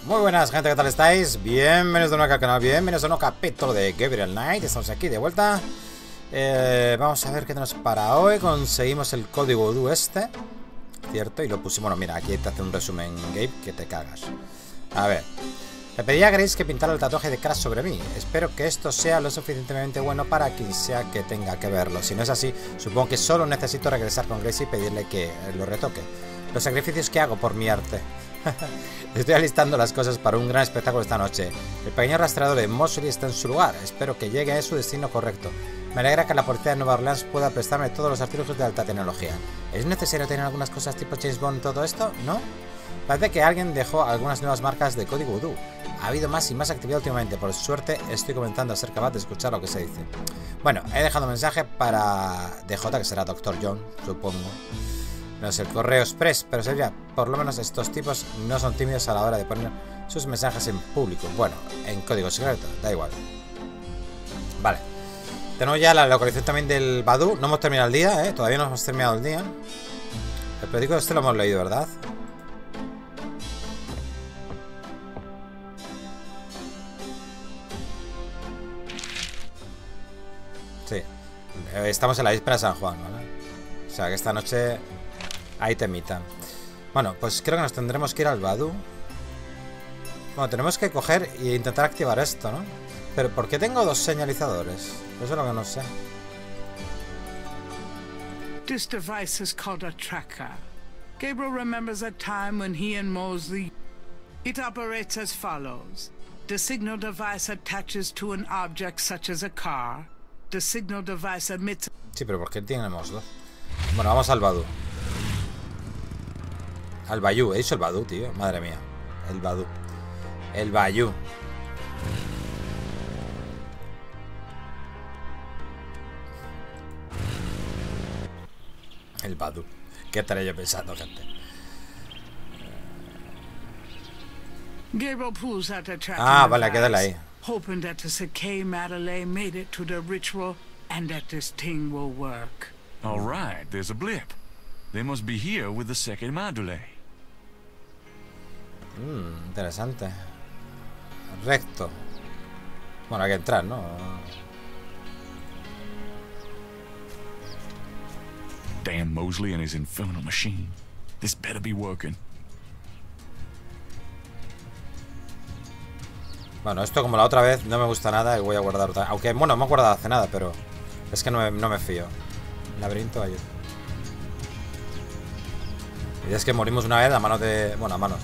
Muy buenas, gente, ¿qué tal estáis? Bienvenidos de nuevo al canal, bienvenidos a un nuevo capítulo de Gabriel Knight. Estamos aquí de vuelta. Vamos a ver qué tenemos para hoy. Conseguimos el código UDU este, ¿cierto? Y lo pusimos, bueno, mira, aquí te hace un resumen, Gabe, que te cagas. A ver, le pedí a Grace que pintara el tatuaje de Crash sobre mí. Espero que esto sea lo suficientemente bueno para quien sea que tenga que verlo. Si no es así, supongo que solo necesito regresar con Grace y pedirle que lo retoque. Los sacrificios que hago por mi arte. Estoy alistando las cosas para un gran espectáculo esta noche. El pequeño rastreador de Mosley está en su lugar. Espero que llegue a su destino correcto. Me alegra que la policía de Nueva Orleans pueda prestarme todos los artículos de alta tecnología. ¿Es necesario tener algunas cosas tipo James Bond en todo esto? ¿No? Parece que alguien dejó algunas nuevas marcas de código UDU. Ha habido más y más actividad últimamente. Por suerte estoy comenzando a ser capaz de escuchar lo que se dice. Bueno, he dejado un mensaje para DJ, que será Dr. John, supongo. No es el correo express, pero sería, por lo menos estos tipos no son tímidos a la hora de poner sus mensajes en público. Bueno, en código secreto, da igual. Vale. Tenemos ya la localización también del Badu. No hemos terminado el día, ¿eh? Todavía no hemos terminado el día. El periódico este lo hemos leído, ¿verdad? Sí. Estamos en la víspera de San Juan, ¿vale? O sea que esta noche... Ahí temita. Bueno, pues creo que nos tendremos que ir al Badu. Bueno, tenemos que coger e intentar activar esto, ¿no? Pero ¿por qué tengo dos señalizadores? Eso es lo que no sé. This device is called a tracker. Gabriel remembers a time when he and Mosley... It operates as follows. The signal device attaches to an object such as a car. The signal device emits... Sí, pero ¿por qué tenemos dos? Bueno, vamos al Badu. Al Bayou, he dicho el Badu, tío. Madre mía. El Badu. El Bayou. El Badu. ¿Qué estaré yo pensando, gente? Ah, vale, quédale ahí. Hoping that the Sake Madeleine made it to the ritual and that this thing will work. All right, there's a blip. They must be here with the Sake Madeleine. Interesante. Recto. Bueno, hay que entrar, ¿no? Damn Mosley and his infernal machine. This better be working. Bueno, esto como la otra vez no me gusta nada y voy a guardar otra. Aunque, bueno, me he guardado hace nada, pero es que no me fío. Laberinto ayuda. Y es que morimos una vez a manos de... Bueno, a manos.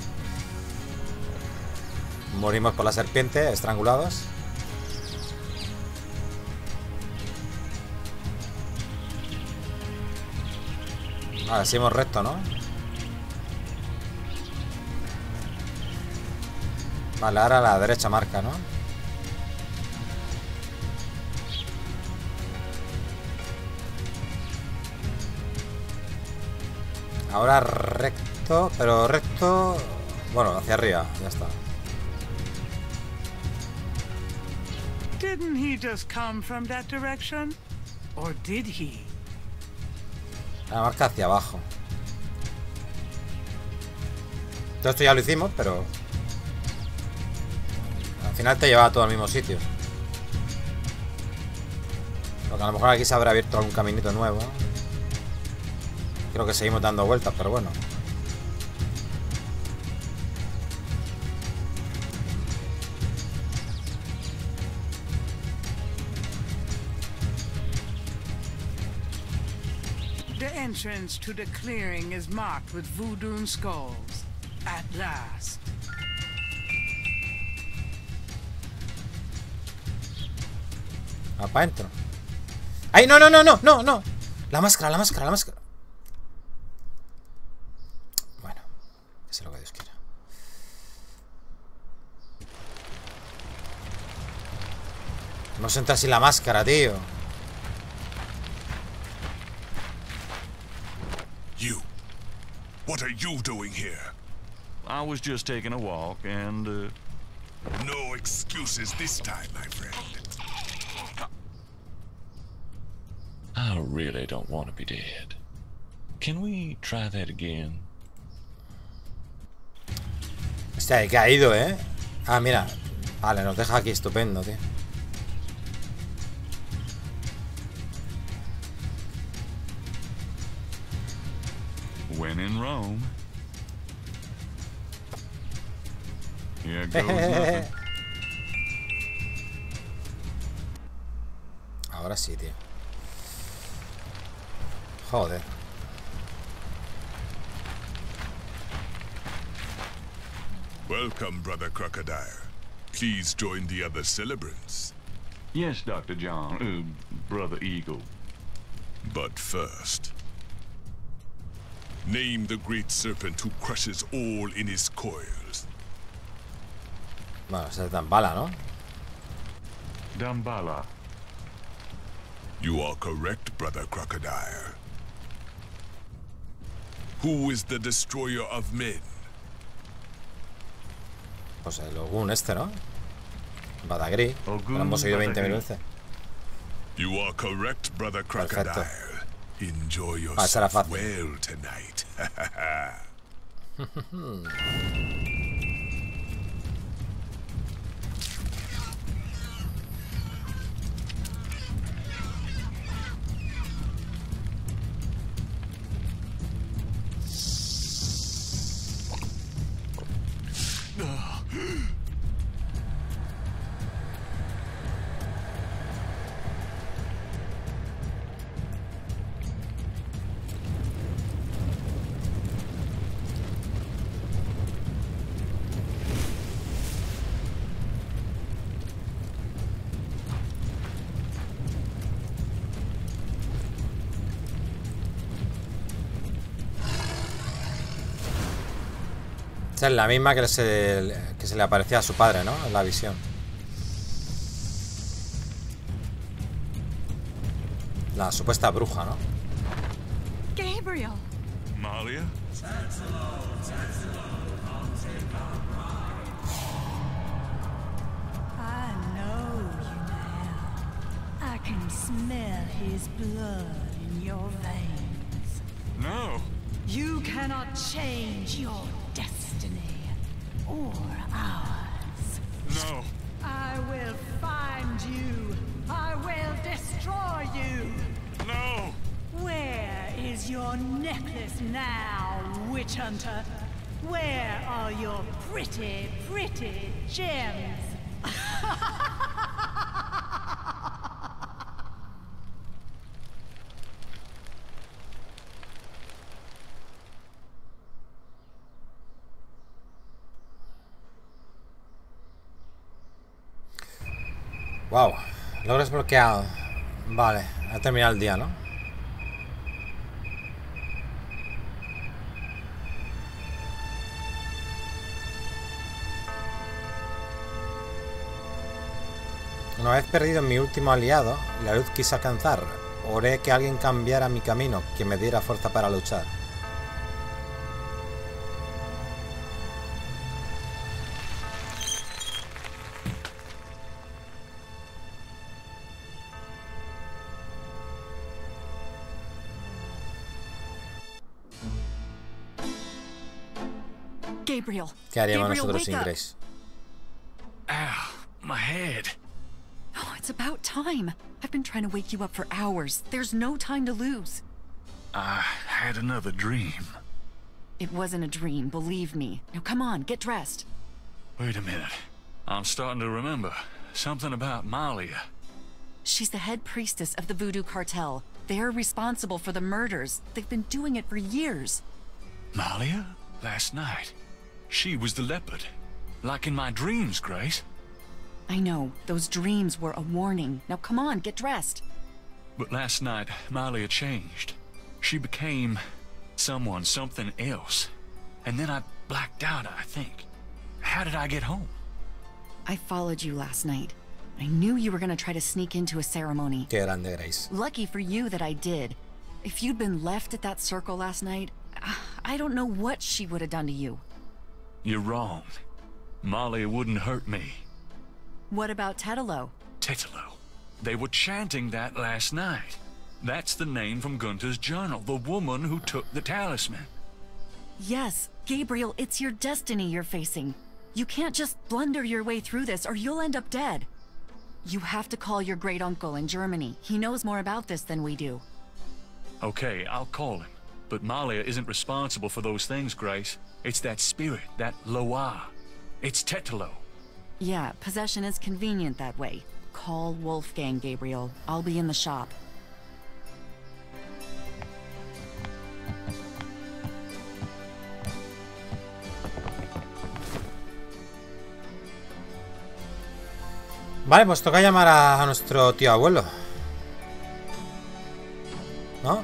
Morimos por la serpiente, estrangulados. Ahora sí hemos recto, ¿no? Vale, ahora a la derecha marca, ¿no? Ahora recto, pero recto... Bueno, hacia arriba, ya está. Didn't he just come from that direction? Or did he? La marca hacia abajo. Todo esto ya lo hicimos, pero... Al final te lleva a todo al mismo sitio. Porque a lo mejor aquí se habrá abierto algún caminito nuevo. Creo que seguimos dando vueltas, pero bueno. The entrance to the clearing is marked with voodoo skulls. At last. Va para adentro. ¡Ay, no, no, no, no, no, no! La máscara, la máscara, la máscara. Bueno, que sea lo que Dios quiera. No se entra sin la máscara, tío. You. What are you doing here? I was just taking a walk and, No excuses this time, my friend. I really don't want to be dead. Can we try that again? Hostia, he caído, ¿eh? Ah, mira. Vale, nos deja aquí estupendo, tío. When in Rome. Here goes nothing. Ahora sí, tío. Joder. Welcome, Brother Crocodile. Please join the other celebrants. Yes, Dr. John. Brother Eagle. But first, name the great serpent who crushes all in his coils. Bueno, se Dambala, ¿no? Dambala. You are correct, Brother Crocodile. Who is the destroyer of men? Pues el Ogun este, ¿no? Badagri. Ogun Lo hemos oído 20.000 Badagri. veces. You are correct, Brother Crocodile. Perfecto. Enjoy será yourself fácil. well tonight. Esta es la misma que se le aparecía a su padre, ¿no? En la visión. La supuesta bruja, ¿no? Gabriel! Malia? I know you now. I can smell his blood in your veins. No. You cannot change your destiny or ours. No. I will find you. I will destroy you. No. Where is your necklace now, witch hunter? Where are your pretty, pretty gems? Wow, logro desbloqueado. Vale, ha terminado el día, ¿no? Una vez perdido mi último aliado, la luz quise alcanzar. Oré que alguien cambiara mi camino, que me diera fuerza para luchar. Gabriel. ¿Qué haríamos Gabriel, nosotros wake sin up. Grace? Ow, my head. Oh, it's about time. I've been trying to wake you up for hours. There's no time to lose. I had another dream. It wasn't a dream, believe me. Now come on, get dressed. Wait a minute. I'm starting to remember something about Malia. She's the head priestess of the Voodoo Cartel. They're responsible for the murders. They've been doing it for years. Malia? Last night. She was the leopard. Like in my dreams, Grace. I know, those dreams were a warning. Now come on, get dressed. But last night, Malia changed. She became something else. And then I blacked out, I think. How did I get home? I followed you last night. I knew you were gonna try to sneak into a ceremony. Qué grande, Grace. Lucky for you that I did. If you'd been left at that circle last night, I don't know what she would have done to you. You're wrong. Malia wouldn't hurt me. What about Tetelo? Tetelo. They were chanting that last night. That's the name from Gunther's journal, the woman who took the talisman. Yes, Gabriel, it's your destiny you're facing. You can't just blunder your way through this or you'll end up dead. You have to call your great uncle in Germany. He knows more about this than we do. Okay, I'll call him. But Malia isn't responsible for those things, Grace. It's that spirit, that Loa. It's Tetelo. Yeah, possession is convenient that way. Call Wolfgang, Gabriel. I'll be in the shop. Vale, pues toca llamar a nuestro tío abuelo. ¿No?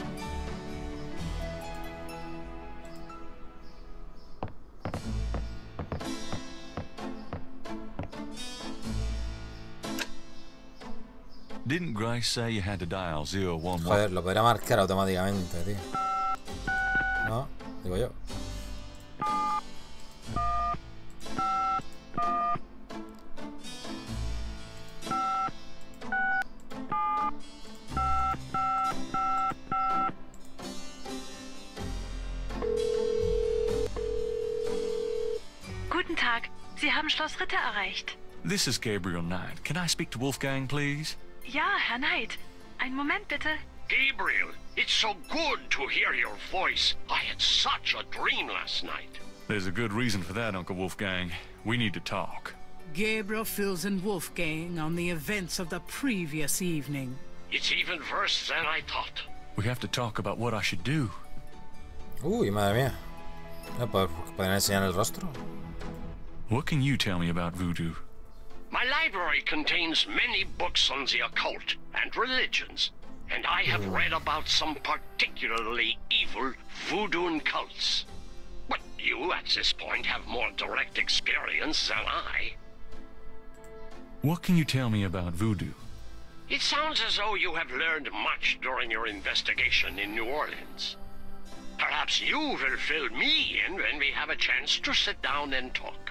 Didn't Grace say you had to dial 011? Joder, lo podría marcar automáticamente, tío. ¿No? Digo yo. Guten Tag, Sie haben Schloss Ritter erreicht. This is Gabriel Knight. Can I speak to Wolfgang, please? Ja, Herr Knight. Einen Moment bitte. Gabriel, it's so good to hear your voice. I had such a dream last night. There's a good reason for that, Uncle Wolfgang. We need to talk. Gabriel fills in Wolfgang on the events of the previous evening. It's even worse than I thought. We have to talk about what I should do. Uy, madre mía. ¿Pueden enseñar el rostro? What can you tell me about voodoo? My library contains many books on the occult and religions, and I have read about some particularly evil voodoo cults. But you, at this point, have more direct experience than I. What can you tell me about voodoo? It sounds as though you have learned much during your investigation in New Orleans. Perhaps you will fill me in when we have a chance to sit down and talk.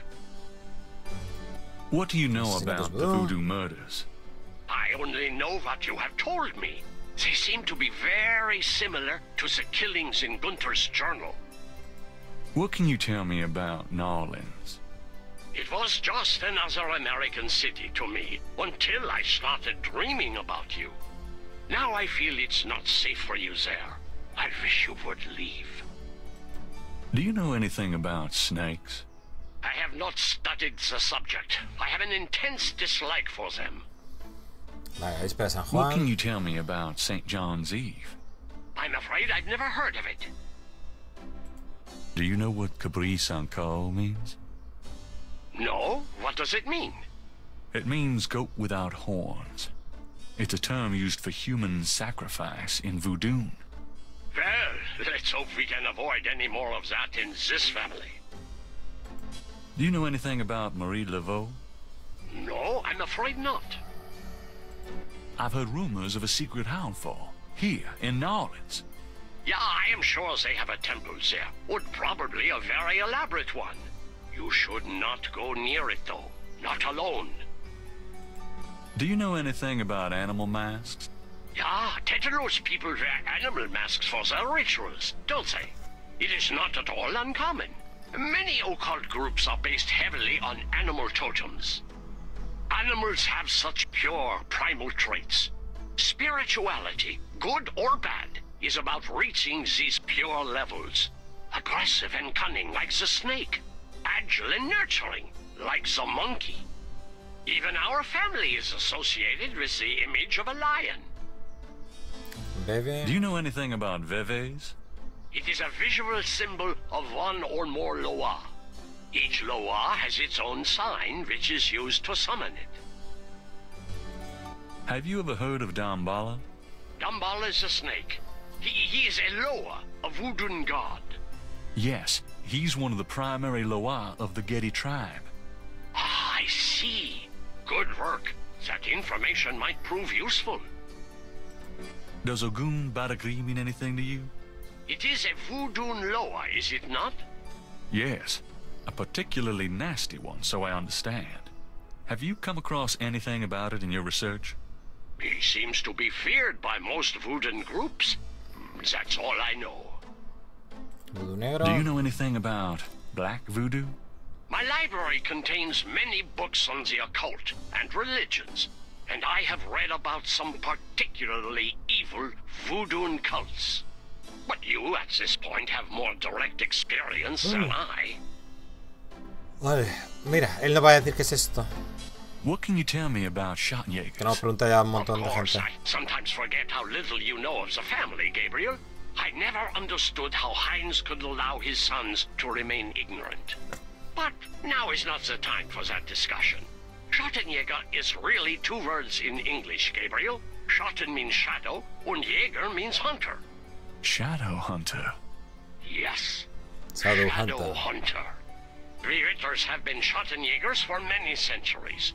What do you know about the voodoo murders? I only know what you have told me. They seem to be very similar to the killings in Gunther's journal. What can you tell me about New Orleans? It was just another American city to me until I started dreaming about you. Now I feel it's not safe for you there. I wish you would leave. Do you know anything about snakes? I have not studied the subject. I have an intense dislike for them. What can you tell me about St. John's Eve? I'm afraid I've never heard of it. Do you know what Caprice Encore means? No? What does it mean? It means goat without horns. It's a term used for human sacrifice in voodoo. Well, let's hope we can avoid any more of that in this family. Do you know anything about Marie Laveau? No, I'm afraid not. I've heard rumors of a secret houndfall here in New Orleans. Yeah, I am sure they have a temple there, but probably a very elaborate one. You should not go near it, though. Not alone. Do you know anything about animal masks? Yeah, Tetelos people wear animal masks for their rituals, don't they? It is not at all uncommon. Many occult groups are based heavily on animal totems. Animals have such pure, primal traits. Spirituality, good or bad, is about reaching these pure levels. Aggressive and cunning like the snake. Agile and nurturing like the monkey. Even our family is associated with the image of a lion. Bebe. Do you know anything about Veves? It is a visual symbol of one or more Loa. Each Loa has its own sign, which is used to summon it. Have you ever heard of Damballa? Damballa is a snake. He is a Loa, a voodoo god. Yes, he's one of the primary Loa of the Getty tribe. Ah, I see. Good work. That information might prove useful. Does Ogun Badagri mean anything to you? It is a voodoo Loa, is it not? Yes, a particularly nasty one, so I understand. Have you come across anything about it in your research? He seems to be feared by most voodoo groups. That's all I know. Voodoo negro. Do you know anything about black voodoo? My library contains many books on the occult and religions, and I have read about some particularly evil voodoo cults. But you, at this point, have more direct experience than I. Vale, mira, él nos va a decir qué es esto. What can you tell me about Que Schottenjägers? nos pregunta ya un montón de Of course, gente. I sometimes forget how little you know of the family, Gabriel. I never understood how Heinz could allow his sons to remain ignorant. But now is not the time for that discussion. Schottenjäger is really two words in English, Gabriel. Schotten means shadow, and Jäger means hunter. Shadow Hunter. Yes. Shadow Hunter. Hunter. We Ritters have been Schottenjägers for many centuries.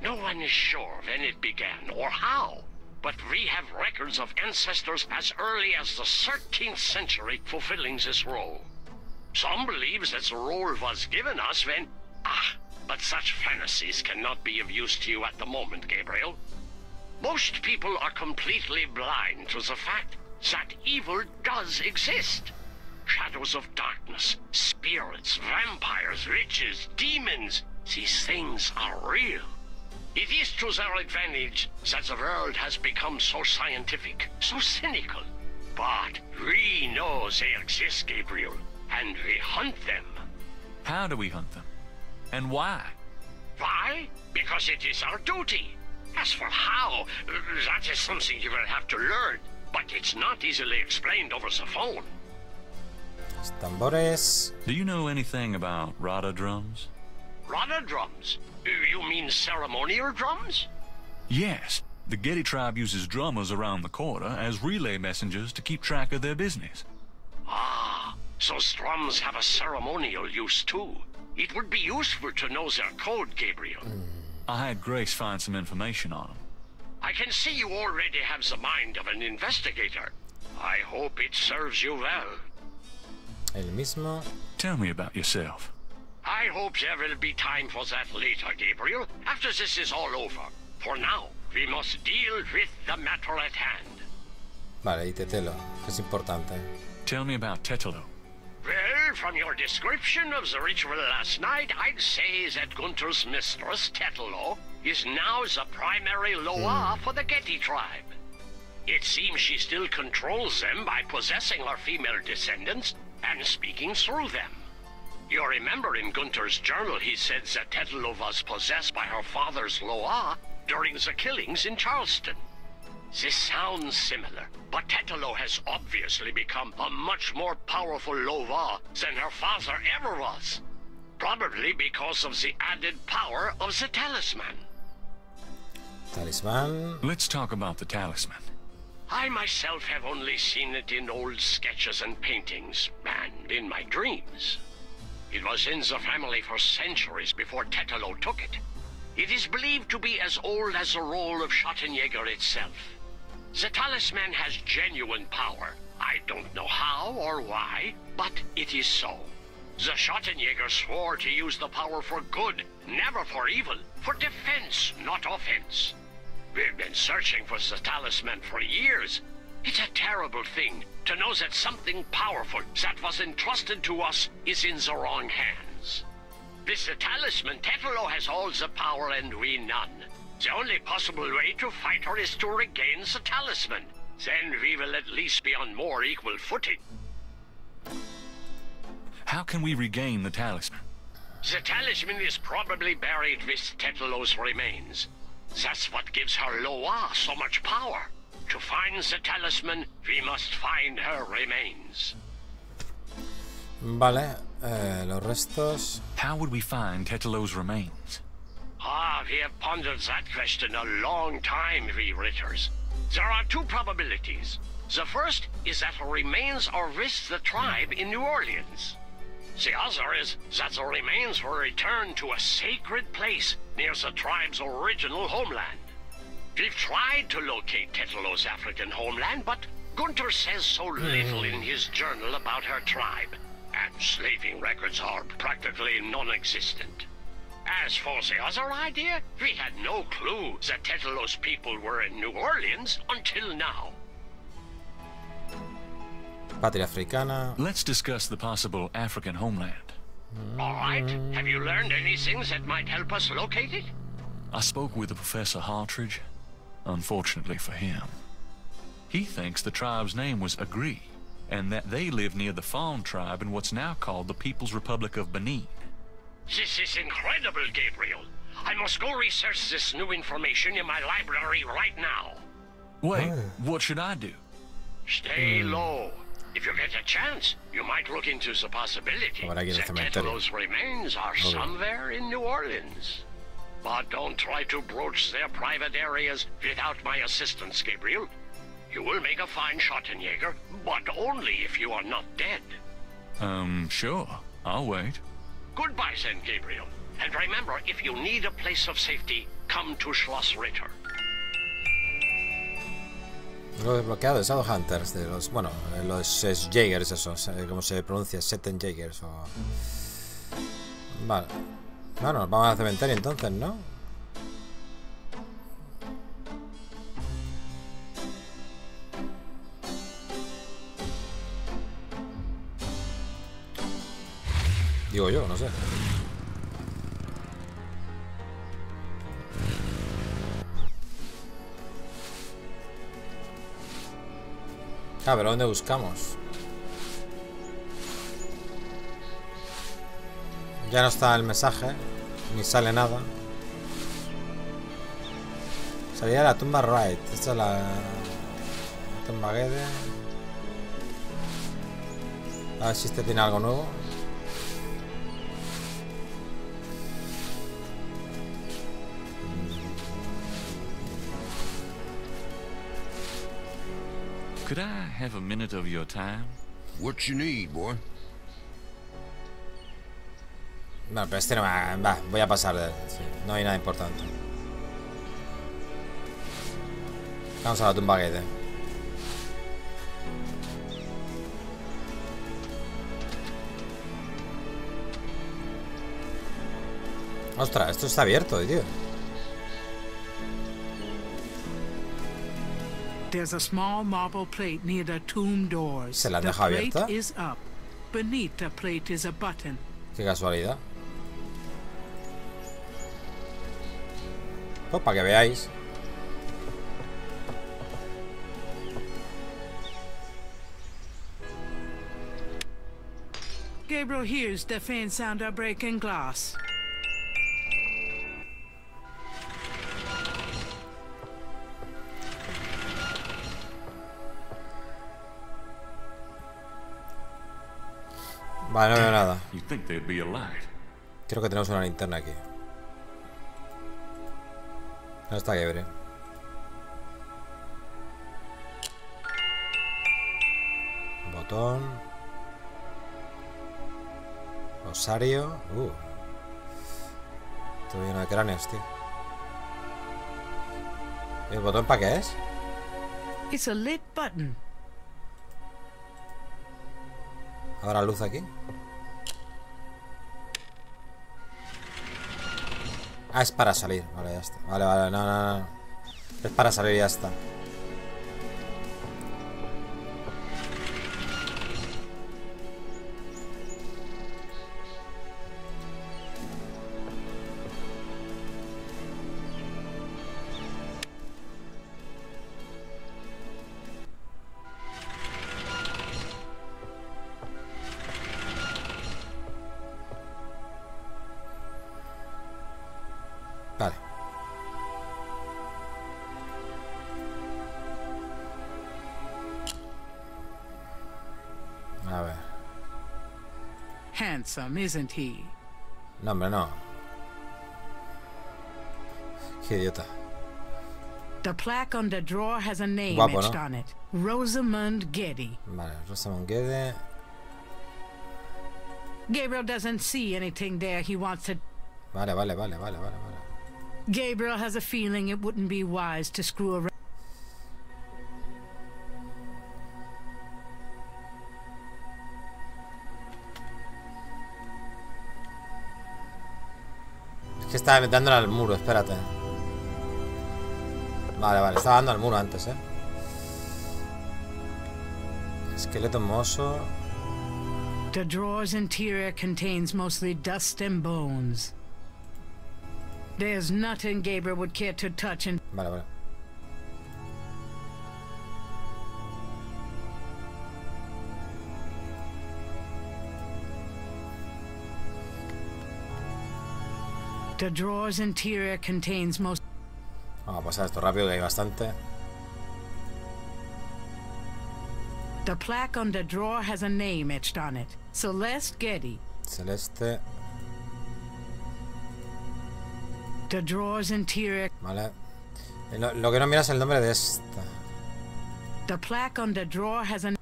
No one is sure when it began or how, but we have records of ancestors as early as the 13th century fulfilling this role. Some believe that the role was given us when... but such fantasies cannot be of use to you at the moment, Gabriel. Most people are completely blind to the fact that evil does exist. Shadows of darkness, spirits, vampires, witches, demons, these things are real. It is to their advantage that the world has become so scientific, so cynical. But we know they exist, Gabriel, and we hunt them. How do we hunt them? And why? Why? Because it is our duty. As for how, that is something you will have to learn, but it's not easily explained over the phone. Los tambores. Do you know anything about Rada drums? Rada drums? You mean ceremonial drums? Yes. The Getty tribe uses drummers around the quarter as relay messengers to keep track of their business. Ah, so drums have a ceremonial use too. It would be useful to know their code, Gabriel. I had Grace find some information on them. I can see you already have the mind of an investigator. I hope it serves you well. El mismo. Tell me about yourself. I hope there will be time for that later, Gabriel, after this is all over. For now, we must deal with the matter at hand. Vale, y Tetelo, que es importante. Tell me about Tetelo. Well, from your description of the ritual last night, I'd say that Gunther's mistress, Tetelo, is now the primary Loa for the Getty tribe. It seems she still controls them by possessing her female descendants and speaking through them. You remember in Gunther's journal he said that Tetelo was possessed by her father's Loa during the killings in Charleston. This sounds similar, but Tetelo has obviously become a much more powerful Loa than her father ever was. Probably because of the added power of the talisman. Talismán. Let's talk about the talisman. I myself have only seen it in old sketches and paintings, and in my dreams. It was in the family for centuries before Tetelo took it. It is believed to be as old as the role of Schottenjäger itself. The talisman has genuine power. I don't know how or why, but it is so. The Schottenjäger swore to use the power for good, never for evil, for defense, not offense. We've been searching for the talisman for years. It's a terrible thing to know that something powerful that was entrusted to us is in the wrong hands. With the talisman, Tetelo has all the power and we none. The only possible way to fight her is to regain the talisman. Then we will at least be on more equal footing. How can we regain the talisman? The talisman is probably buried with Tetelo's remains. That's what gives her Loa so much power. To find the talisman, we must find her remains. Vale, los restos. How would we find Tetelo's remains? We have pondered that question a long time, we Ritters. There are two probabilities. The first is that her remains are with the tribe in New Orleans. The other is that the remains were returned to a sacred place near the tribe's original homeland. We've tried to locate Tetelo's African homeland, but Gunther says so little in his journal about her tribe, and slaving records are practically non-existent. As for the other idea, we had no clue that Tetelo's people were in New Orleans until now. Patria africana. Let's discuss the possible African homeland. All right. Have you learned any things that might help us locate it? I spoke with the Professor Hartridge. Unfortunately for him, he thinks the tribe's name was Agree, and that they live near the Fawn tribe in what's now called the People's Republic of Benin. This is incredible, Gabriel. I must go research this new information in my library right now. Wait, what should I do? Stay low. If you get a chance, you might look into the possibility that Tetlo's remains are somewhere in New Orleans. But don't try to broach their private areas without my assistance, Gabriel. You will make a fine Schottenjäger, but only if you are not dead. Sure. I'll wait. Goodbye then, Gabriel. And remember, if you need a place of safety, come to Schloss Ritter. Lo desbloqueado de Shadowhunters, de los, bueno, los Jaegers esos, como se pronuncia, Seten Jaegers o... Vale. Bueno, nos vamos al cementerio entonces, ¿no? Digo yo, no sé. Ah, pero ¿dónde buscamos? Ya no está el mensaje, ni sale nada. Salía de la tumba Right. Esta es la tumba Gede. A ver si este tiene algo nuevo. Could I have a minute of your time? What you need, boy? No, pero este no va. Va, voy a pasar de él. Sí, no hay nada importante. Vamos a la tumba Gede. Ostras, esto está abierto, tío. There's a small marble plate near the tomb doors. ¿Se la The deja plate abierta? is up. Beneath the plate is a button. Qué casualidad. Pues para que veáis. Gabriel hears the faint sound of breaking glass. Vale, no veo nada. You think there'd be a light? Creo que tenemos una linterna aquí. ¿Dónde está Gabriel? Botón. Rosario. Estoy lleno de cráneos, tío. ¿Y el botón para qué es? It's a lit button. Ahora luz aquí. Ah, es para salir. Vale, ya está. Vale, vale, no. Es para salir y ya está. Vale. A ver. Handsome, isn't he? No, hombre, no. Qué idiota. The plaque on the drawer has a name Guapo, etched ¿no? on it. Rosamund Getty. Vale, Rosamund Gede. Gabriel doesn't see anything there he wants to... Vale. Gabriel has a feeling it wouldn't be wise to screw around. Es que estaba dándole al muro, espérate. Vale, estaba dando al muro antes, Esqueleto mozo. The drawer's interior contains mostly dust and bones. There's nothing Gabriel would care to touch in. Vale, vale. The drawer's interior contains most. Vamos a pasar esto rápido, que hay bastante. The plaque on the drawer has a name etched on it. Celeste Getty. Celeste. The drawer's interior. Vale. Lo que no mira es el nombre de esta. The plaque on the drawer has a.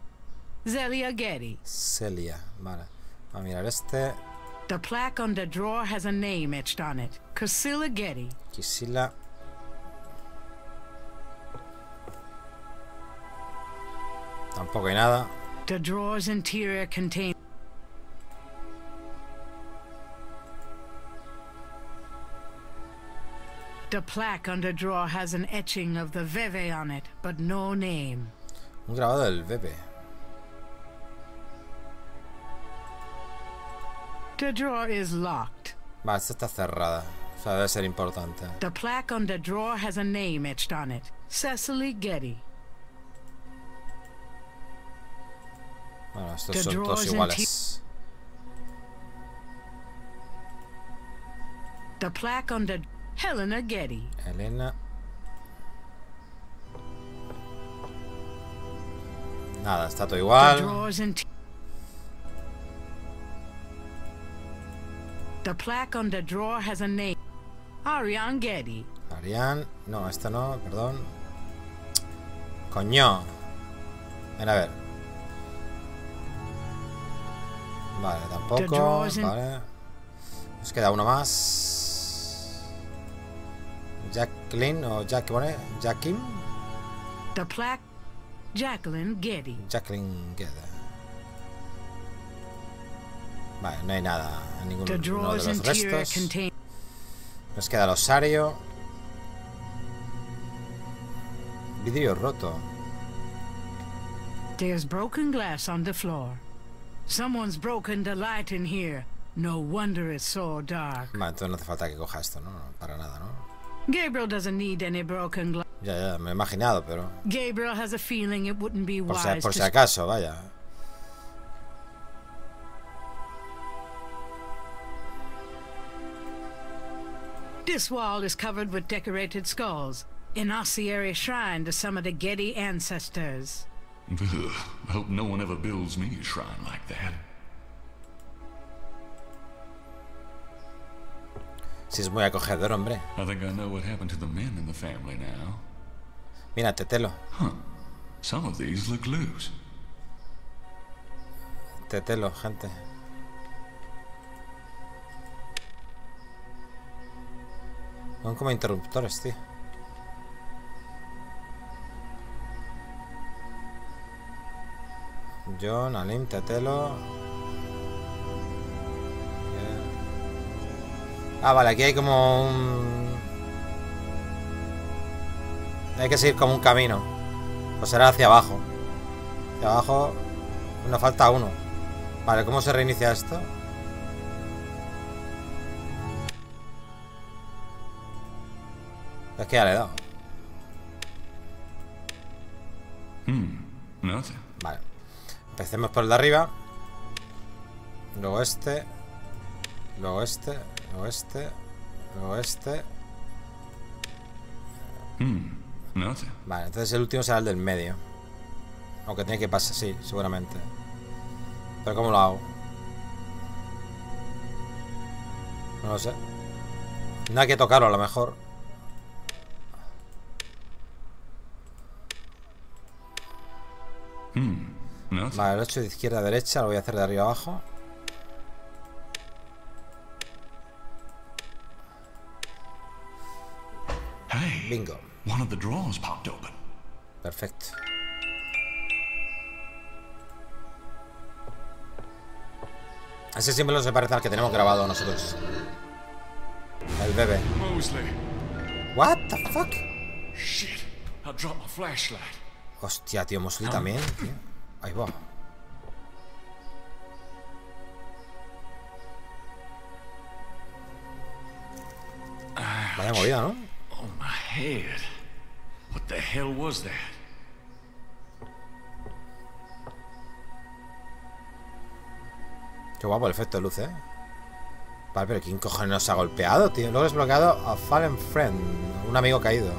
Zelia Getty. Celia. Vale. Vamos a mirar este. The plaque on the drawer has a name etched on it. Casilla Getty. Quisila. Tampoco hay nada. The drawer's interior contains. The plaque on the drawer has an etching of the Veve on it, but no name. Un grabado del bebé. The drawer is locked. Vale, esta está cerrada. O sea, debe ser importante. The plaque on the drawer has a name etched on it. Cecily Getty. Bueno, estos son todos iguales. The plaque on the Helena Getty. Elena. Nada, está todo igual. The plaque on the drawer has a name. Ariane Getty. Ariane. No, esta no, perdón. Coño. Ven a ver. Vale, tampoco. Vale. Nos queda uno más. Jacqueline o Jacqueline. Jacqueline. The plaque. Jacqueline Getty. Jacqueline Getty. Vale, no hay nada en ninguno de los restos. Nos queda el osario. Vidrio roto. There's broken glass on the floor. Someone's broken the light in here. No wonder it's so dark. Vale, entonces no hace falta que coja esto, ¿no? Para nada, ¿no? Gabriel doesn't need any broken glass. Ya, me he imaginado, pero... Gabriel has a feeling it wouldn't be wise por si acaso, vaya. This wall is covered with decorated skulls, an ossuary shrine to some of the Getty ancestors. Ugh, I hope no one ever builds me a shrine like that. Si es muy acogedor, hombre. I think I know what happened to the men in the family now. Mira, Tetelo. Huh. Some of these look loose. Tetelo, gente. Son como interruptores, tío. John, Alim, Tetelo. Ah, vale, aquí hay como un... Hay que seguir como un camino. Pues será hacia abajo. Hacia abajo. Nos falta uno. Vale, ¿cómo se reinicia esto? Es que ya le he dado. Nothing. Vale. Empecemos por el de arriba. Luego este. Luego este. Luego este. Luego este. Nothing. Vale, entonces el último será el del medio. Aunque tiene que pasar, sí, seguramente. Pero ¿cómo lo hago? No lo sé. No hay que tocarlo a lo mejor. Nothing. Vale, el 8 de izquierda a derecha. Lo voy a hacer de arriba a abajo. Hey, Bingo. one of the drawers popped open. Perfecto. Ese símbolo se parece al que tenemos grabado nosotros. El bebé. Mosley. What the fuck? Shit. I dropped my flashlight. Hostia, tío, Mosley también, tío. Ahí va. Vaya movida, ¿no? Oh, my head. What the hell was that? Qué guapo el efecto de luz, ¿eh? Vale, pero ¿quién cojones nos ha golpeado, tío? Luego he desbloqueado a Fallen Friend. Un amigo caído.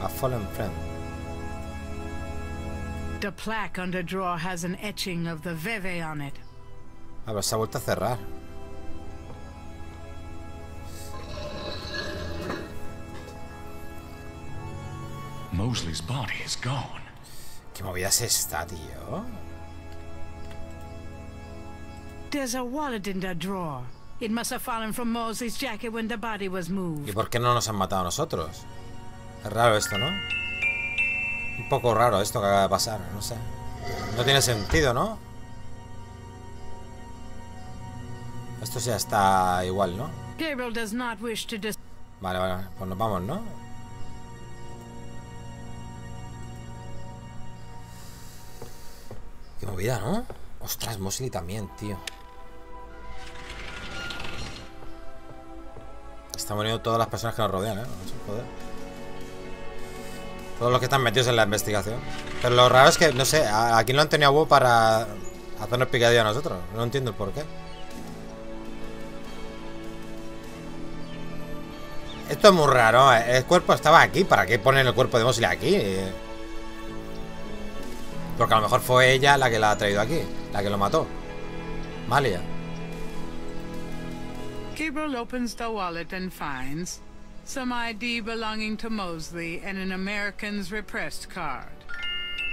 A Fallen Friend. The plaque on the drawer has an etching of the Veve on it. A ver, se ha vuelto a cerrar. Mosley's body is gone. ¿Qué movida es esta, tío? There's a wallet in the drawer. It must have fallen from Mosley's jacket when the body was moved. ¿Y por qué no nos han matado a nosotros? Es raro esto, ¿no? Un poco raro esto que acaba de pasar, no sé. No tiene sentido, ¿no? Esto ya está igual, ¿no? Gabriel does not wish to Vale, vale, pues nos vamos, ¿no? Qué movida, ¿no? Ostras, Mosley también, tío. Están muriendo todas las personas que nos rodean, ¿eh? Joder. Todos los que están metidos en la investigación. Pero lo raro es que, no sé, aquí no han tenido huevo para hacernos picadillo a nosotros. No entiendo el por qué. Esto es muy raro. El cuerpo estaba aquí. ¿Para qué ponen el cuerpo de Mosley aquí? Porque a lo mejor fue ella la que la ha traído aquí. La que lo mató. Malia. Gabriel opens the wallet and finds some ID belonging to Mosley and an American's repressed card.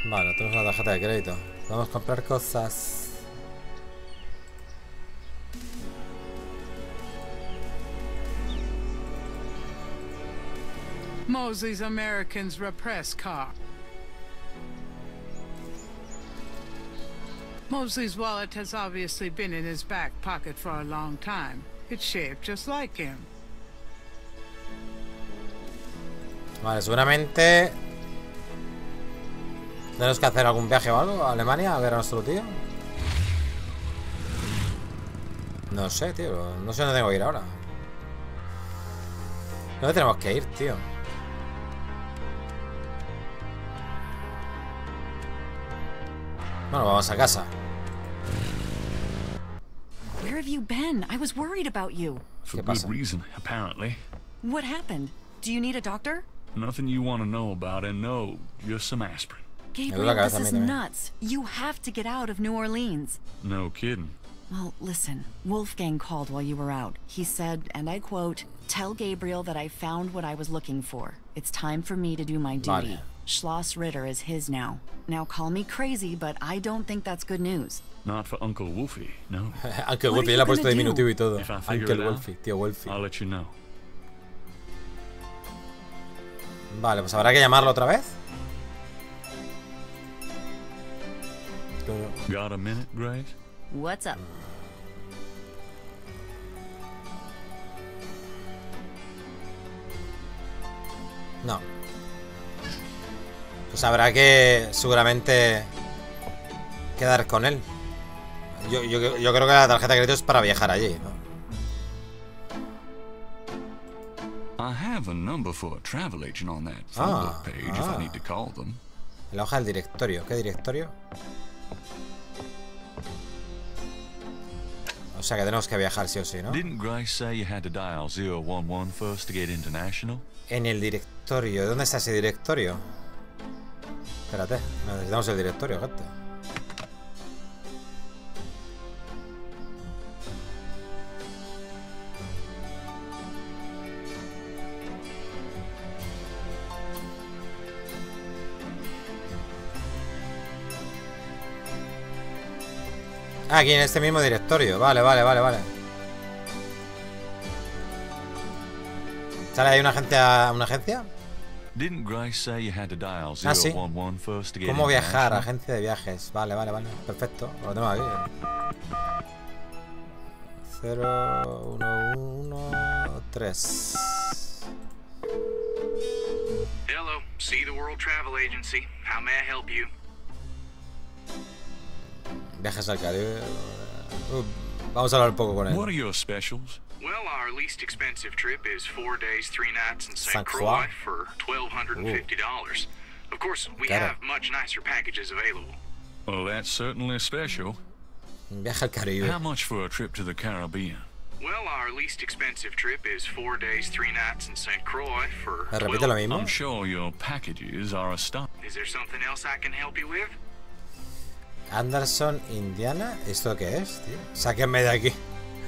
Vale, tenemos una tarjeta de crédito. Vamos a comprar cosas. Mosley's American's repressed card. Mosley's wallet has obviously been in his back pocket for a long time. It's shaped just like him. Vale, seguramente tenemos que hacer algún viaje o algo a Alemania a ver a nuestro tío. No sé, tío. No sé dónde tengo que ir ahora. ¿Dónde tenemos que ir, tío? Bueno, vamos a casa. Where have you been? I was worried about you. For good reason, apparently. What happened? Do you need a doctor? Nothing you want to know about, and no, just some aspirin. Gabriel, this is nuts. You have to get out of New Orleans. No kidding. Well, listen. Wolfgang called while you were out. He said, and I quote, "Tell Gabriel that I found what I was looking for. It's time for me to do my duty. Schloss Ritter is his now. Now call me crazy, but I don't think that's good news." Not for Uncle Wolfie, no. Uncle Wolfie, le ha puesto diminutivo y todo. Uncle Wolfie, tío Wolfie. I'll let you know. Vale, pues habrá que llamarlo otra vez. Got a minute, Grace? What's up? No. Pues habrá que seguramente quedar con él. Yo creo que la tarjeta de crédito es para viajar allí, ¿no? I have a number for a travel agent on that phone book page if I need to call them. La hoja del directorio. ¿Qué directorio? O sea que tenemos que viajar sí o sí, ¿no? Didn't Grace say you had to dial 011 first to get international? En el directorio. ¿Dónde está ese directorio? Espérate, necesitamos el directorio, gente. Aquí en este mismo directorio. Vale. ¿Sale ahí una agencia? Ah, sí. ¿Cómo viajar? Agencia de viajes. Vale. Perfecto. Lo tengo aquí. 011 Hello, See the World Travel Agency. How may I help you? Viajes al Caribe. Vamos a hablar un poco con él. What are your specials? Well, our least expensive trip is 4 days, 3 nights in St. Croix for $1,250. Of course, we have much nicer packages available. Well, that's certainly special. Viaje al Caribe. How much for a trip to the Caribbean? Well, our least expensive trip is 4 days, 3 nights in St. Croix for Repite lo mismo. I'm sure your packages are astonishing. Is there something else I can help you with? Anderson, Indiana. ¿Esto qué es, tío? Sáquenme de aquí.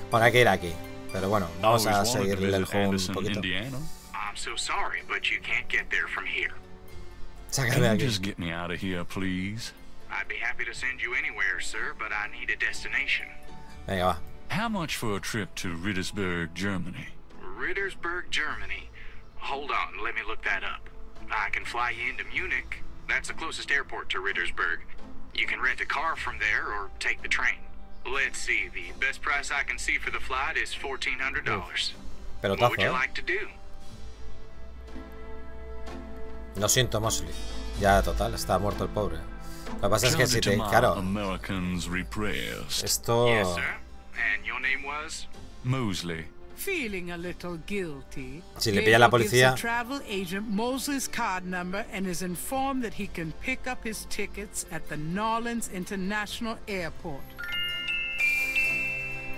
Bueno, hay que ir aquí. Pero bueno, vamos a seguirle el juego un poquito. I'm so sorry, but you can't get there from here. Sáquenme de aquí. Just get me out of here, please. I'd be happy to send you anywhere, sir, but I need a destination. Venga, va. How much for a trip to Rittersburg, Germany? Rittersburg, Germany. Hold on, let me look that up. I can fly you into Munich. That's the closest airport to Rittersburg. You can rent a car from there or take the train. Let's see, the best price I can see for the flight is $1,400. What would you like to do? Lo siento, Mosley. Ya, total, está muerto el pobre. Lo que pasa es que si te... Claro. Esto... Yes, sir. And your name was? Mosley. Feeling a little guilty, si le pilla la policía... gives the travel agent Mosley's card number and is informed that he can pick up his tickets at the New Orleans International Airport.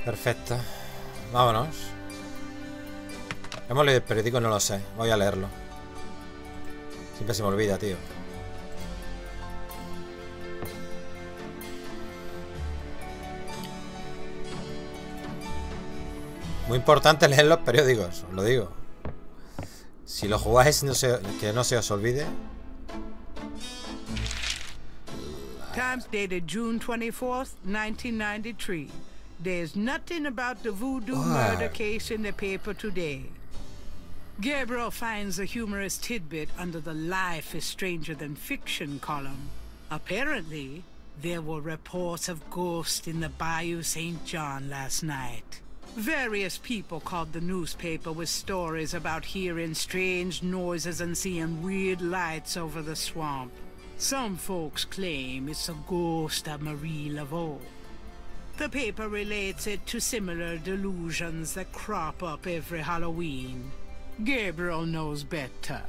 Perfecto. Vámonos. Hemos leído el periódico, no lo sé. Voy a leerlo. Siempre se me olvida, tío. Muy importante leer los periódicos, os lo digo. Si lo jugáis, que no se os olvide. Times dated June 24th, 1993. There's nothing about the voodoo murder case in the paper today. Gabriel finds a humorous tidbit under the Life is Stranger Than Fiction column. Apparently, there were reports of ghosts in the Bayou St. John last night. Various people called the newspaper with stories about hearing strange noises and seeing weird lights over the swamp. Some folks claim it's a ghost of Marie Laveau. The paper relates it to similar delusions that crop up every Halloween. Gabriel knows better.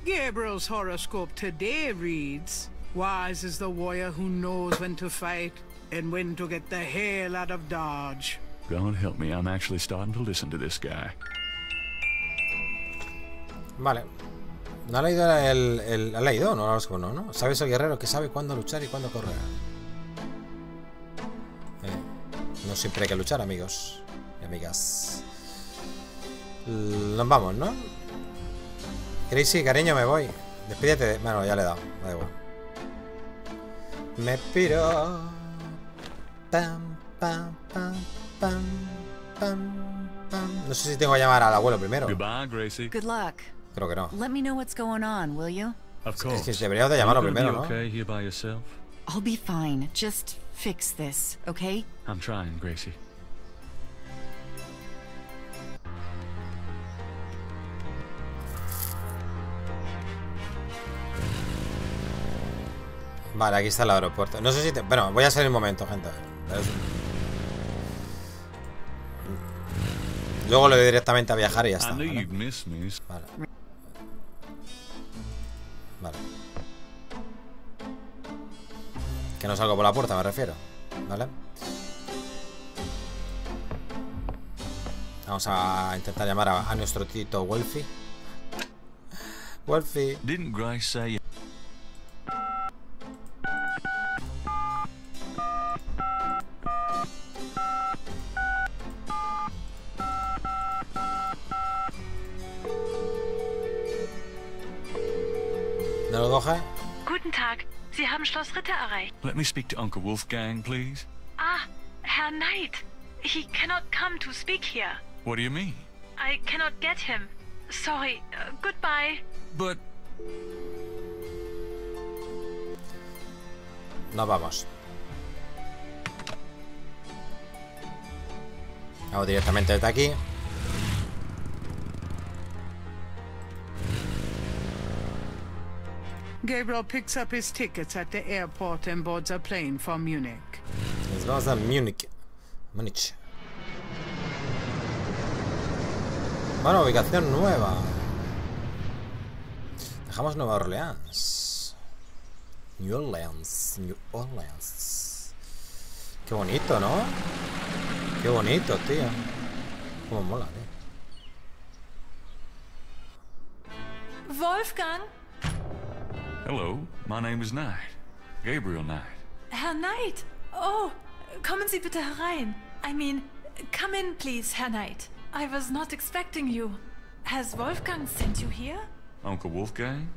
Gabriel's horoscope today reads, "Wise is the warrior who knows when to fight and when to get the hell out of Dodge." God help me, I'm actually starting to listen to this guy. Vale. ¿No ha leído ¿Ha leído? No. ¿Sabes el guerrero que sabe cuándo luchar y cuándo correr? No siempre hay que luchar, amigos y amigas. Nos vamos, ¿no? Crazy, cariño, me voy. Despídete. Bueno, ya le he dado. Da igual. Me piro. Pam, pam, pam, pam, pam, pam. No sé si tengo que llamar al abuelo primero. Goodbye, Gracie. Good luck. Creo que no. Let me know what's going on, will you? Of course. Es que debería de llamarlo primero, ¿no? Okay here by yourself? I'll be fine. Just fix this, okay? I'm trying, Gracie. Vale, aquí está el aeropuerto. No sé si... Bueno, voy a salir un momento, gente. Luego le doy directamente a viajar y ya está. ¿Vale? Vale. Que no salgo por la puerta, me refiero. ¿Vale? Vamos a intentar llamar a nuestro tito Wolfie. Wolfie. Didn't Grace say... ¿No lo coge? Guten Tag, Sie haben Schloss Ritter erreicht. Let me speak to Uncle Wolfgang, please. Ah, Herr Knight. He cannot come to speak here. What do you mean? I cannot get him. Sorry. Goodbye. But... Nos vamos. Vamos directamente desde aquí. Gabriel picks up his tickets at the airport and boards a plane for Munich. Nos vamos a Múnich. Bueno, ubicación nueva. Dejamos Nueva Orleans. New Orleans. New Orleans. Qué bonito, ¿no? Qué bonito, tío. Cómo mola, tío. Wolfgang? Hello, my name is Knight. Gabriel Knight. Herr Knight! Oh, kommen Sie bitte herein. I mean, come in, please, Herr Knight. I was not expecting you. Has Wolfgang sent you here? Uncle Wolfgang?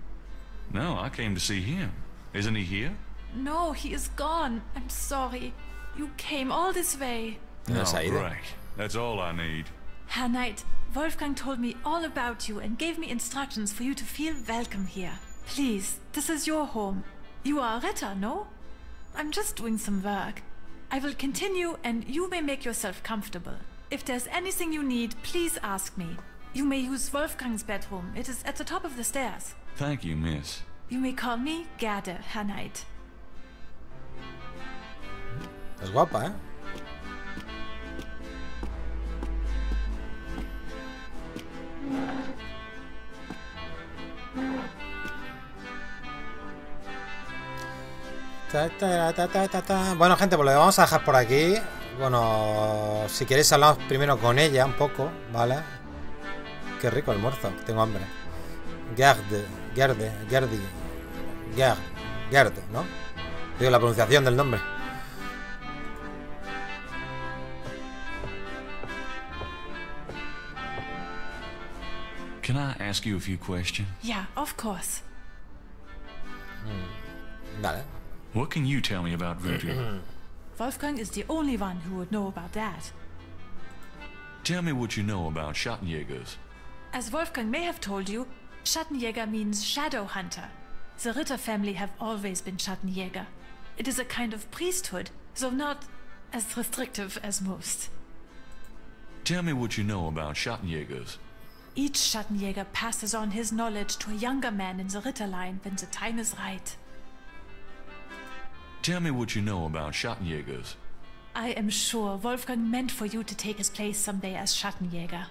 No, I came to see him. Isn't he here? No, he is gone. I'm sorry. You came all this way. No, great. That's all I need. Herr Knight, Wolfgang told me all about you and gave me instructions for you to feel welcome here. Please, this is your home. You are a Ritter, no? I'm just doing some work. I will continue and you may make yourself comfortable. If there's anything you need, please ask me. You may use Wolfgang's bedroom. It is at the top of the stairs. Thank you, miss. You may call me Gerde, Herr Knight. Es guapa, ¿eh? Bueno, gente, pues lo vamos a dejar por aquí. Bueno, si queréis hablamos primero con ella un poco, ¿vale? Qué rico el almuerzo, tengo hambre. Gerde, ¿no? Digo la pronunciación del nombre. Can I ask you a few questions? Yeah, of course. Vale. What can you tell me about voodoo? Wolfgang is the only one who would know about that. Tell me what you know about Schattenjägers. As Wolfgang may have told you, Schattenjäger means shadow hunter. The Ritter family have always been Schattenjäger. It is a kind of priesthood, though not as restrictive as most. Tell me what you know about Schattenjägers. Each Schattenjäger passes on his knowledge to a younger man in the Ritter line when the time is right. Tell me what you know about Schattenjägers. I am sure Wolfgang meant for you to take his place someday as Schattenjäger.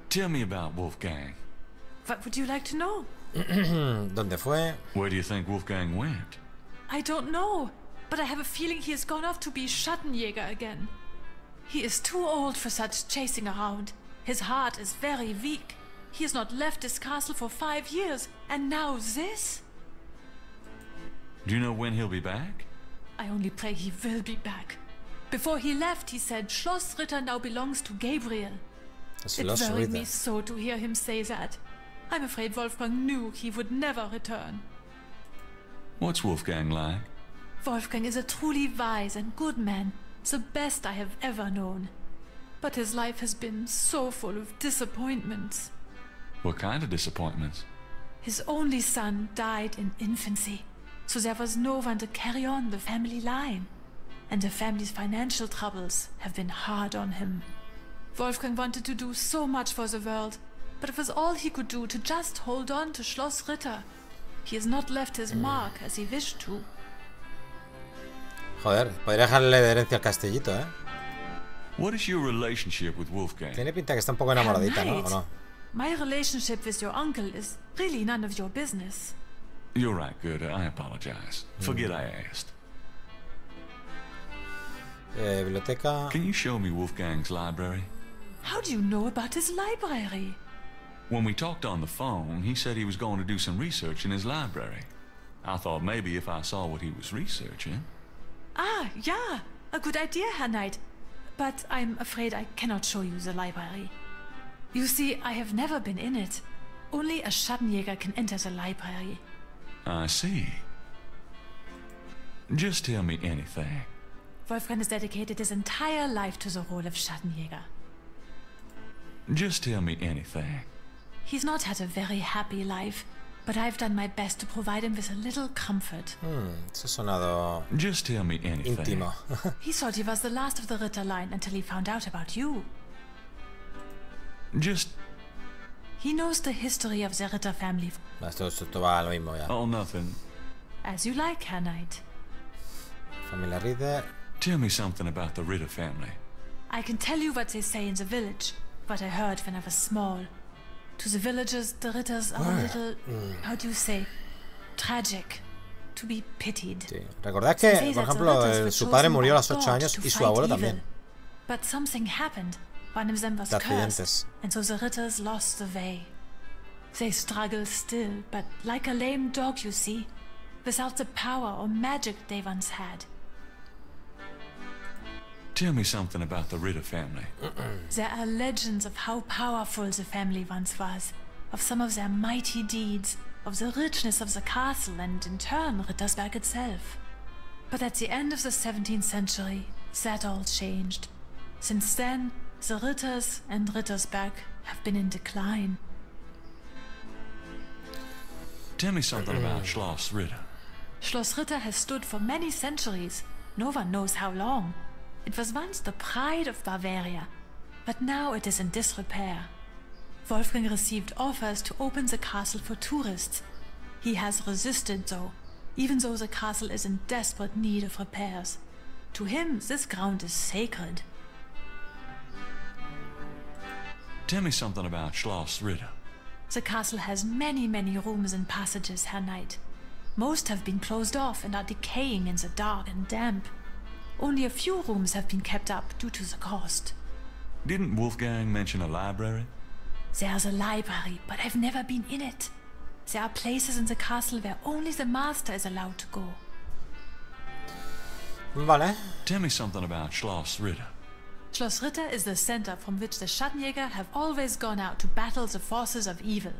Tell me about Wolfgang. What would you like to know? ¿Dónde fue? Where do you think Wolfgang went? I don't know, but I have a feeling he has gone off to be Schattenjäger again. He is too old for such chasing around. His heart is very weak. He has not left this castle for 5 years, and now this? Do you know when he'll be back? I only pray he will be back. Before he left, he said Schloss Ritter now belongs to Gabriel. It worried me so to hear him say that. I'm afraid Wolfgang knew he would never return. What's Wolfgang like? Wolfgang is a truly wise and good man, the best I have ever known. But his life has been so full of disappointments. What kind of disappointments? His only son died in infancy, so there was no one to carry on the family line. And the family's financial troubles have been hard on him. Wolfgang wanted to do so much for the world, but it was all he could do to just hold on to Schloss Ritter. He has not left his mark as he wished to. Joder, podría dejarle de herencia el castellito, ¿eh? What is your relationship with Wolfgang? Tiene pinta que está un poco enamoradita, ¿no? ¿O no? My relationship with your uncle is really none of your business. You're right, Gerda. I apologize. Forget I asked. Biblioteca. Can you show me Wolfgang's library? How do you know about his library? When we talked on the phone, he said he was going to do some research in his library. I thought maybe if I saw what he was researching... Ah, yeah. A good idea, Herr Knight. But I'm afraid I cannot show you the library. You see, I have never been in it. Only a Schattenjäger can enter the library. I see. Just tell me anything. Wolfgang has dedicated his entire life to the role of Schattenjäger. Just tell me anything. He's not had a very happy life, but I've done my best to provide him with a little comfort. Eso ha sonado Just tell me anything. íntimo. He thought he was the last of the Ritter line until he found out about you. Just... He knows the history of the Ritter family. Esto va a lo mismo ya. Oh, nothing. As you like, Herr Knight. Familia Ritter. Tell me something about the Ritter family. I can tell you what they say in the village. what I heard when I was small. To the villagers, the Ritters are a little, how do you say, tragic. To be pitied. Sí. Recordad que, por ejemplo, su padre murió a los 8 años y su abuelo también. But something happened. One of them was cursed, and so the Ritters lost the way. They struggle still, but like a lame dog, you see, without the power or magic they once had. Tell me something about the Ritter family. There are legends of how powerful the family once was, of some of their mighty deeds, of the richness of the castle and, in turn, Rittersberg itself. But at the end of the 17th century, that all changed. Since then, the Ritters and Rittersberg have been in decline. Tell me something about Schloss Ritter. Schloss Ritter has stood for many centuries. No one knows how long. It was once the pride of Bavaria, but now it is in disrepair. Wolfgang received offers to open the castle for tourists. He has resisted, though, even though the castle is in desperate need of repairs. To him, this ground is sacred. Tell me something about Schloss Ritter. The castle has many, many rooms and passages, Herr Knight. Most have been closed off and are decaying in the dark and damp. Only a few rooms have been kept up due to the cost. Didn't Wolfgang mention a library? There's a library, but I've never been in it. There are places in the castle where only the master is allowed to go. Vale. Tell me something about Schloss Ritter. Schloss Ritter is the center from which the Schattenjäger have always gone out to battle the forces of evil.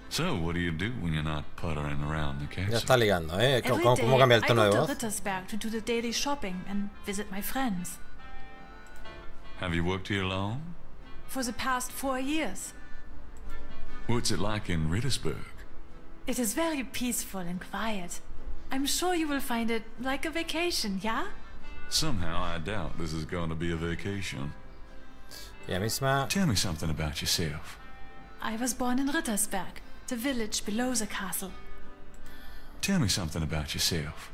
So, what do you do when you're not puttering around the castle? Ya está ligando, ¿eh? ¿Cómo Every cambia el day, tono I de go voz? to Rittersberg to do the daily shopping and visit my friends. Have you worked here long? For the past 4 years. What's it like in Rittersberg? It is very peaceful and quiet. I'm sure you will find it like a vacation, yeah? Somehow I doubt this is going to be a vacation. Ella misma. Tell me something about yourself. I was born in Rittersberg, the village below the castle. Tell me something about yourself.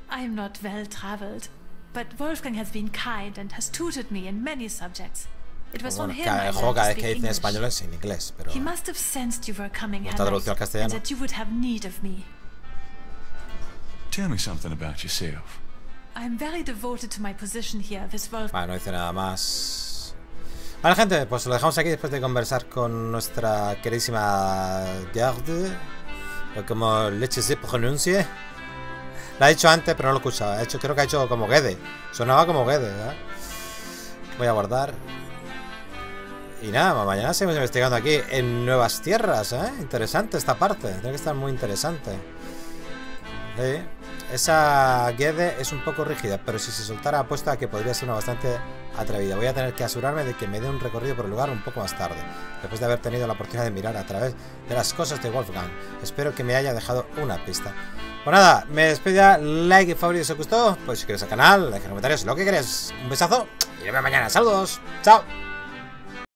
I am not well traveled, but Wolfgang has been kind and has tutored me in many subjects. It was from him I learned to speak English. Español es en inglés, pero He must have sensed you were coming, está traducido al and castellano. that you would have need of me. Tell me something about yourself. I am very devoted to my position here with Wolfgang. Vale, no dice nada más. Vale, gente, pues lo dejamos aquí después de conversar con nuestra queridísima Garde, o como leche se pronuncie. La ha dicho antes, pero no lo he escuchado. Creo que ha hecho como Gede. Sonaba como Gede, ¿verdad? Voy a guardar. Y nada, mañana seguimos investigando aquí en nuevas tierras, ¿eh? Interesante esta parte. Tiene que estar muy interesante. Sí. Esa Gede es un poco rígida, pero si se soltara apuesto a que podría ser una bastante atrevida. Voy a tener que asegurarme de que me dé un recorrido por el lugar un poco más tarde, después de haber tenido la oportunidad de mirar a través de las cosas de Wolfgang. Espero que me haya dejado una pista. Pues nada, me despido. Like y favorito si os gustó. Pues suscribiros al canal, dejar comentarios, lo que queréis. Un besazo y nos vemos mañana. Saludos. Chao.